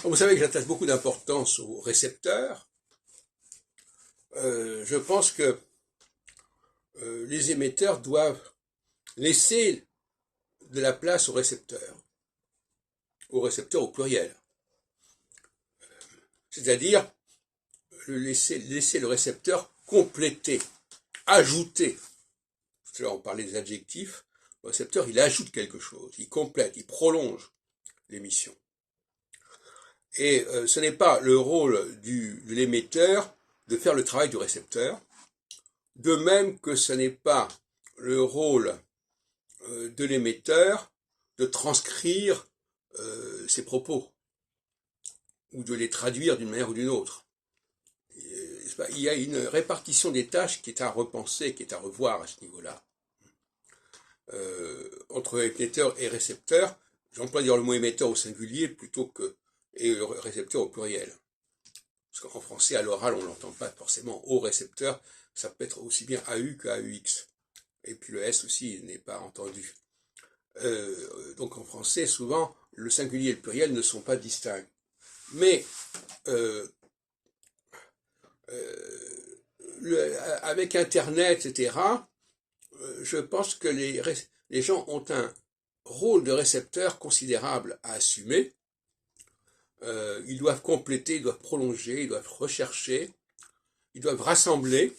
Vous savez que j'attache beaucoup d'importance aux récepteurs. Je pense que les émetteurs doivent laisser de la place aux récepteurs au pluriel. C'est-à-dire laisser le récepteur compléter, ajouter. Tout à l'heure on parlait des adjectifs. Le récepteur, il ajoute quelque chose, il complète, il prolonge l'émission. Et ce n'est pas le rôle de l'émetteur de faire le travail du récepteur, de même que ce n'est pas le rôle de l'émetteur de transcrire ses propos ou de les traduire d'une manière ou d'une autre. Il y a une répartition des tâches qui est à repenser, qui est à revoir à ce niveau-là. Entre émetteur et récepteur, j'emploie d'ailleurs le mot émetteur au singulier plutôt que et le récepteur au pluriel. Parce qu'en français, à l'oral, on n'entend pas forcément au récepteur, ça peut être aussi bien AU que AUX. Et puis le S aussi n'est pas entendu. Donc en français, souvent, le singulier et le pluriel ne sont pas distincts. Mais avec Internet, etc., je pense que les gens ont un rôle de récepteur considérable à assumer. Ils doivent compléter, ils doivent prolonger, ils doivent rechercher, ils doivent rassembler,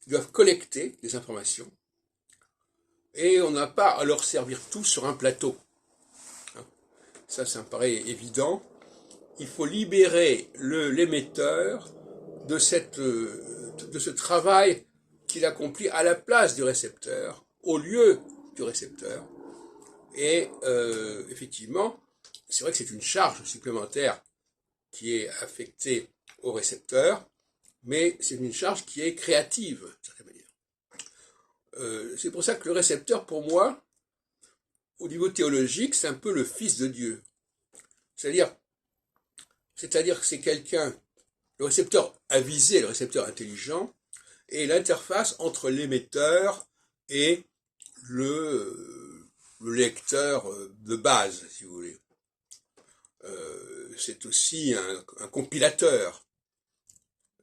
ils doivent collecter des informations. Et on n'a pas à leur servir tout sur un plateau. Ça me paraît évident. Il faut libérer l'émetteur de ce travail qu'il accomplit à la place du récepteur, au lieu du récepteur. Et effectivement, c'est vrai que c'est une charge supplémentaire qui est affectée au récepteur, mais c'est une charge qui est créative, d'une certaine manière. C'est pour ça que le récepteur, pour moi, au niveau théologique, c'est un peu le fils de Dieu. C'est-à-dire que c'est quelqu'un, le récepteur avisé, le récepteur intelligent, est l'interface entre l'émetteur et le lecteur de base, si vous voulez. C'est aussi un compilateur.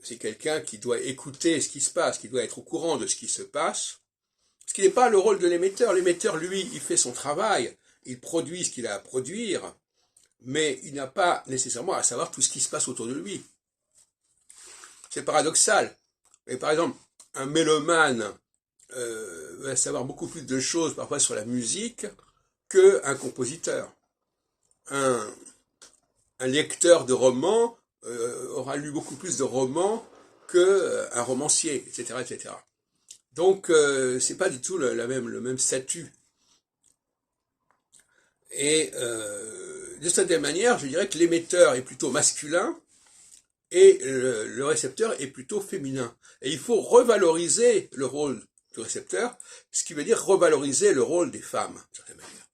C'est quelqu'un qui doit écouter ce qui se passe, qui doit être au courant de ce qui se passe. Ce qui n'est pas le rôle de l'émetteur. L'émetteur, lui, il fait son travail, il produit ce qu'il a à produire, mais il n'a pas nécessairement à savoir tout ce qui se passe autour de lui. C'est paradoxal. Mais par exemple, un mélomane va savoir beaucoup plus de choses parfois sur la musique qu'un compositeur. Un lecteur de romans aura lu beaucoup plus de romans qu'un romancier, etc., etc. Donc, c'est pas du tout le même statut. Et de cette manière, je dirais que l'émetteur est plutôt masculin et le récepteur est plutôt féminin. Et il faut revaloriser le rôle du récepteur, ce qui veut dire revaloriser le rôle des femmes, d'une certaine manière.